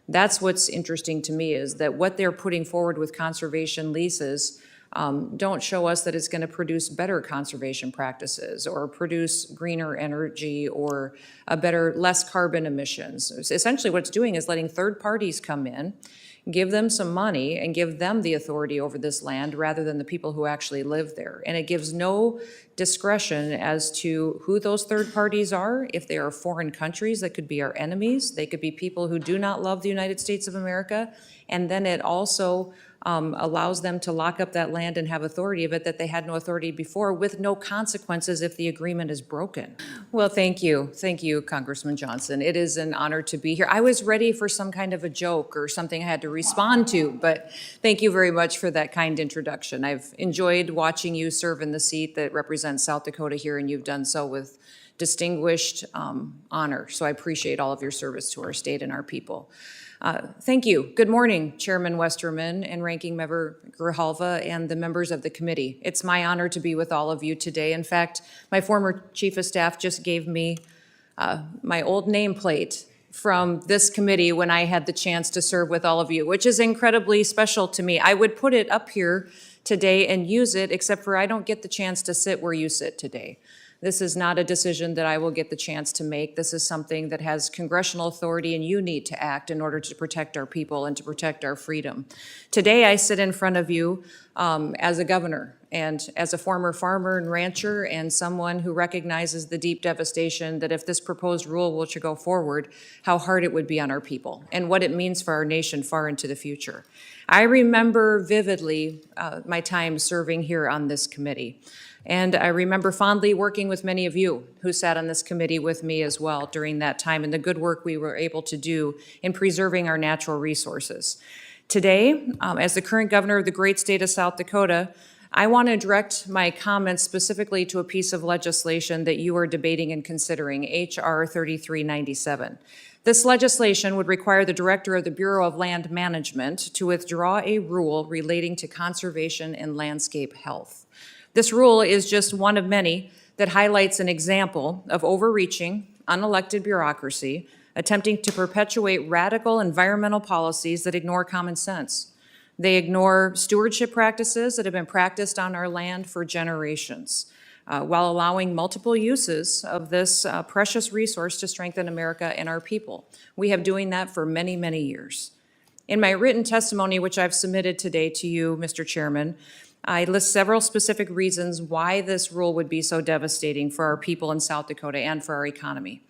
That's what's interesting to me, is that what they're putting forward with conservation leases don't show us that it's going to produce better conservation practices or produce greener energy or a better, less carbon emissions. Essentially what it's doing is letting third parties come in, give them some money and give them the authority over this land rather than the people who actually live there. And it gives no discretion as to who those third parties are. If they are foreign countries, that could be our enemies. They could be people who do not love the United States of America. And then it also allows them to lock up that land and have authority of it that they had no authority before, with no consequences if the agreement is broken. Well, thank you. Thank you, Congressman Johnson. It is an honor to be here. I was ready for some kind of a joke or something I had to respond to, but thank you very much for that kind introduction. I've enjoyed watching you serve in the seat that represents South Dakota here, and you've done so with distinguished honor. So I appreciate all of your service to our state and our people. Thank you. Good morning, Chairman Westerman and Ranking Member Grijalva and the members of the committee. It's my honor to be with all of you today. In fact, my former Chief of Staff just gave me my old nameplate from this committee when I had the chance to serve with all of you, which is incredibly special to me. I would put it up here today and use it, except for I don't get the chance to sit where you sit today. This is not a decision that I will get the chance to make. This is something that has congressional authority, and you need to act in order to protect our people and to protect our freedom. Today, I sit in front of you as a governor and as a former farmer and rancher and someone who recognizes the deep devastation that if this proposed rule were to go forward, how hard it would be on our people and what it means for our nation far into the future. I remember vividly my time serving here on this committee. And I remember fondly working with many of you who sat on this committee with me as well during that time and the good work we were able to do in preserving our natural resources. Today, as the current governor of the great state of South Dakota, I want to direct my comments specifically to a piece of legislation that you are debating and considering, H.R. 3397. This legislation would require the director of the Bureau of Land Management to withdraw a rule relating to conservation and landscape health. This rule is just one of many that highlights an example of overreaching, unelected bureaucracy attempting to perpetuate radical environmental policies that ignore common sense. They ignore stewardship practices that have been practiced on our land for generations, while allowing multiple uses of this precious resource to strengthen America and our people. We have doing that for many, many years. In my written testimony, which I've submitted today to you, Mr. Chairman, I list several specific reasons why this rule would be so devastating for our people in South Dakota and for our economy.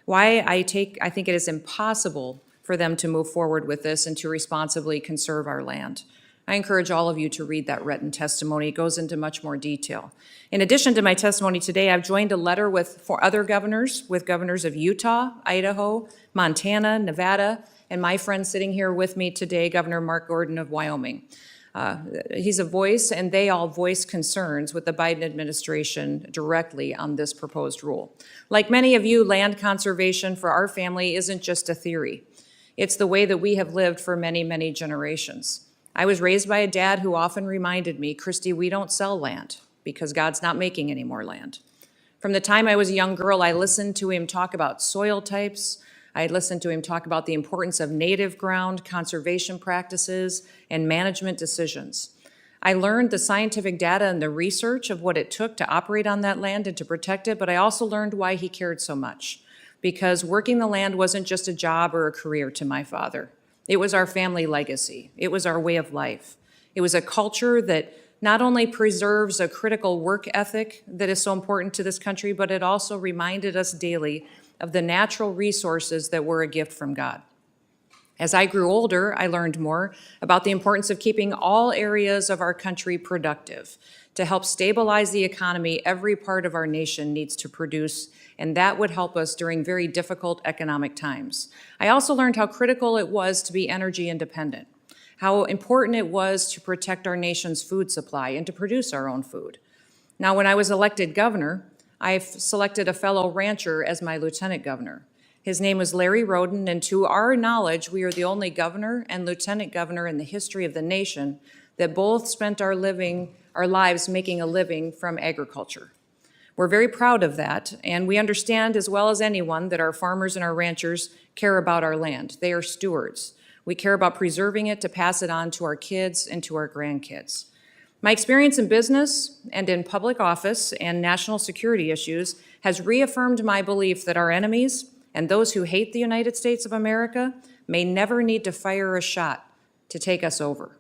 Why I think it is impossible for them to move forward with this and to responsibly conserve our land. I encourage all of you to read that written testimony. It goes into much more detail. In addition to my testimony today, I've joined a letter with other governors, with governors of Utah, Idaho, Montana, Nevada, and my friend sitting here with me today, Governor Mark Gordon of Wyoming. He's a voice, and they all voice concerns with the Biden administration directly on this proposed rule. Like many of you, land conservation for our family isn't just a theory. It's the way that we have lived for many, many generations. I was raised by a dad who often reminded me, Christy, we don't sell land because God's not making any more land. From the time I was a young girl, I listened to him talk about soil types. I listened to him talk about the importance of native ground, conservation practices, and management decisions. I learned the scientific data and the research of what it took to operate on that land and to protect it, but I also learned why he cared so much. Because working the land wasn't just a job or a career to my father. It was our family legacy. It was our way of life. It was a culture that not only preserves a critical work ethic that is so important to this country, but it also reminded us daily of the natural resources that were a gift from God. As I grew older, I learned more about the importance of keeping all areas of our country productive. To help stabilize the economy, every part of our nation needs to produce, and that would help us during very difficult economic times. I also learned how critical it was to be energy independent, how important it was to protect our nation's food supply and to produce our own food. Now, when I was elected governor, I've selected a fellow rancher as my lieutenant governor. His name was Larry Roden, and to our knowledge, we are the only governor and lieutenant governor in the history of the nation that both spent our lives making a living from agriculture. We're very proud of that, and we understand as well as anyone that our farmers and our ranchers care about our land. They are stewards. We care about preserving it to pass it on to our kids and to our grandkids. My experience in business and in public office and national security issues has reaffirmed my belief that our enemies and those who hate the United States of America may never need to fire a shot to take us over.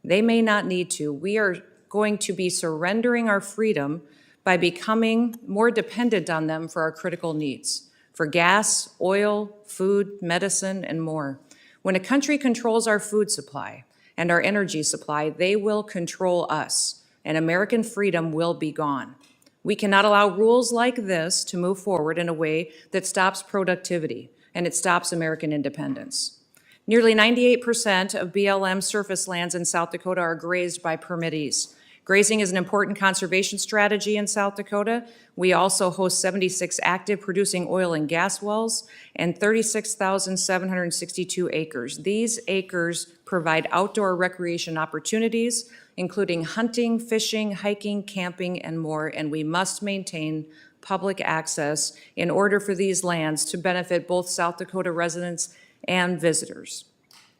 They may not need to. We are going to be surrendering our freedom by becoming more dependent on them for our critical needs, for gas, oil, food, medicine, and more. When a country controls our food supply and our energy supply, they will control us, and American freedom will be gone. We cannot allow rules like this to move forward in a way that stops productivity and it stops American independence. Nearly 98% of BLM surface lands in South Dakota are grazed by permittees. Grazing is an important conservation strategy in South Dakota. We also host 76 active producing oil and gas wells and 36,762 acres. These acres provide outdoor recreation opportunities, including hunting, fishing, hiking, camping, and more, and we must maintain public access in order for these lands to benefit both South Dakota residents and visitors.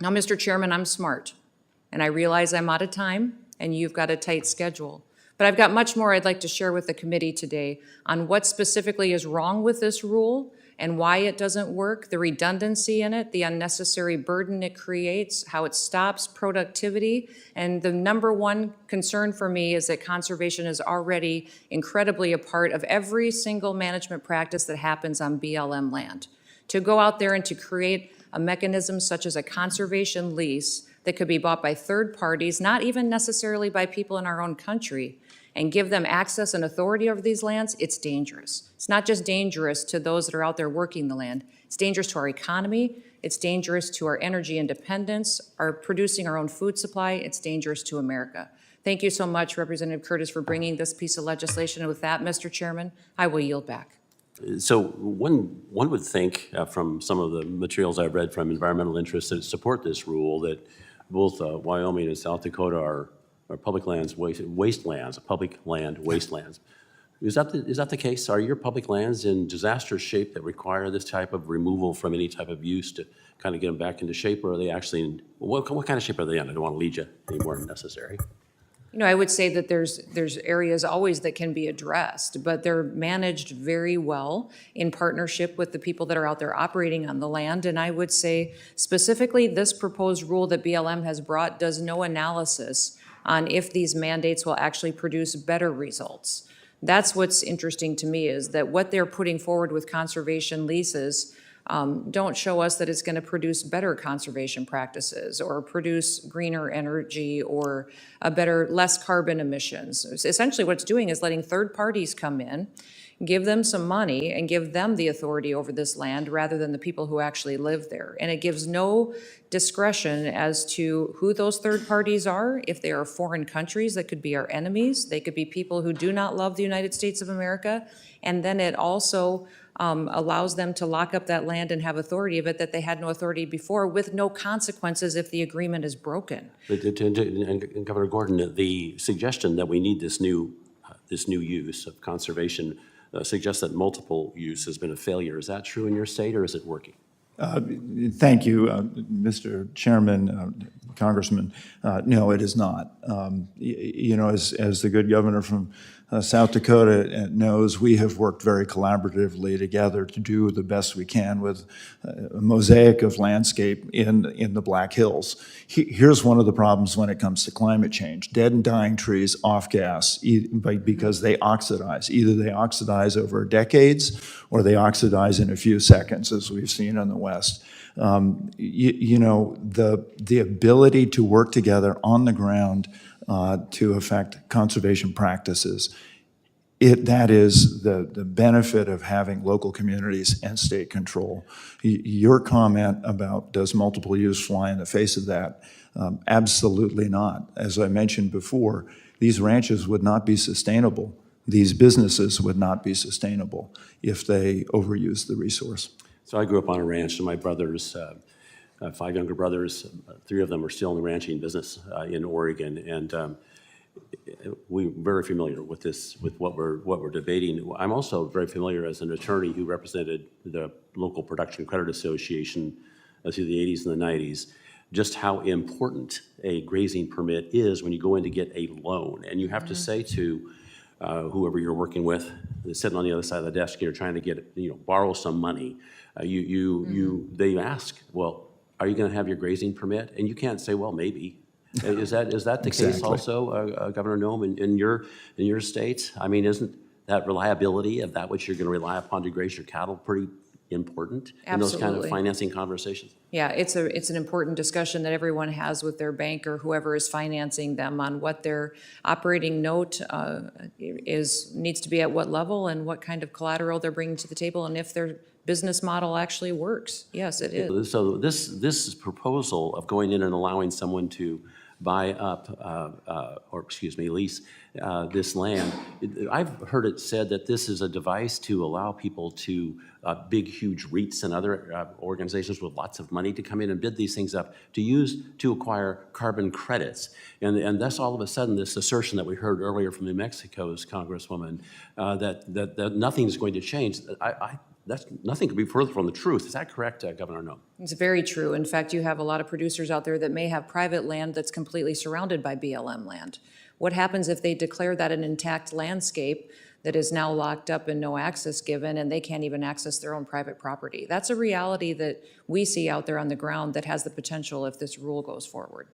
Now, Mr. Chairman, I'm smart, and I realize I'm out of time, and you've got a tight schedule. But I've got much more I'd like to share with the committee today on what specifically is wrong with this rule and why it doesn't work, the redundancy in it, the unnecessary burden it creates, how it stops productivity. And the number one concern for me is that conservation is already incredibly a part of every single management practice that happens on BLM land. To go out there and to create a mechanism such as a conservation lease that could be bought by third parties, not even necessarily by people in our own country, and give them access and authority over these lands, it's dangerous. It's not just dangerous to those that are out there working the land. It's dangerous to our economy. It's dangerous to our energy independence, our producing our own food supply. It's dangerous to America. Thank you so much, Representative Curtis, for bringing this piece of legislation. And with that, Mr. Chairman, I will yield back. So one would think from some of the materials I've read from environmental interests that support this rule that both Wyoming and South Dakota are public lands, wastelands, public land wastelands. Is that the case? Are your public lands in disaster shape that require this type of removal from any type of use to kind of get them back into shape, or are they actually in, what kind of shape are they in? I don't want to lead you any more than necessary. You know, I would say that there's areas always that can be addressed, but they're managed very well in partnership with the people that are out there operating on the land. And I would say specifically this proposed rule that BLM has brought does no analysis on if these mandates will actually produce better results. That's what's interesting to me, is that what they're putting forward with conservation leases don't show us that it's going to produce better conservation practices or produce greener energy or less carbon emissions. Essentially what it's doing is letting third parties come in, give them some money, and give them the authority over this land rather than the people who actually live there. And it gives no discretion as to who those third parties are. If they are foreign countries, that could be our enemies. They could be people who do not love the United States of America. And then it also allows them to lock up that land and have authority of it that they had no authority before, with no consequences if the agreement is broken. And Governor Gordon, the suggestion that we need this new use of conservation suggests that multiple use has been a failure. Is that true in your state, or is it working? Thank you, Mr. Chairman, Congressman. No, it is not. You know, as the good governor from South Dakota knows, we have worked very collaboratively together to do the best we can with a mosaic of landscape in the Black Hills. Here's one of the problems when it comes to climate change. Dead and dying trees off gas because they oxidize. Either they oxidize over decades or they oxidize in a few seconds, as we've seen in the West. You know, the ability to work together on the ground to affect conservation practices, that is the benefit of having local communities and state control. Your comment about does multiple use fly in the face of that? Absolutely not. As I mentioned before, these ranches would not be sustainable. These businesses would not be sustainable if they overuse the resource. So I grew up on a ranch, and my brothers, 5 younger brothers, 3 of them are still in the ranching business in Oregon. And we're very familiar with this, with what we're debating. I'm also very familiar as an attorney who represented the local Production Credit Association through the 80s and the 90s, just how important a grazing permit is when you go in to get a loan. And you have to say to whoever you're working with, sitting on the other side of the desk, you're trying to get, borrow some money. They ask, well, are you going to have your grazing permit? And you can't say, well, maybe. Is that the case Exactly. also, Governor Noem, in your state? I mean, isn't that reliability of that which you're going to rely upon to graze your cattle pretty important in those kind of Absolutely. financing converstions? Yeah, it's an important discussion that everyone has with their bank or whoever is financing them on what their operating note needs to be at what level and what kind of collateral they're bringing to the table and if their business model actually works. Yes, it is. So this proposal of going in and allowing someone to buy up, lease this land, I've heard it said that this is a device to allow people to, big, huge REITs and other organizations with lots of money to come in and bid these things up to acquire carbon credits. And thus all of a sudden this assertion that we heard earlier from New Mexico's Congresswoman that nothing's going to change, nothing could be further from the truth. Is that correct, Governor Noem? It's very true. In fact, you have a lot of producers out there that may have private land that's completely surrounded by BLM land. What happens if they declare that an intact landscape that is now locked up and no access given, and they can't even access their own private property? That's a reality that we see out there on the ground that has the potential if this rule goes forward.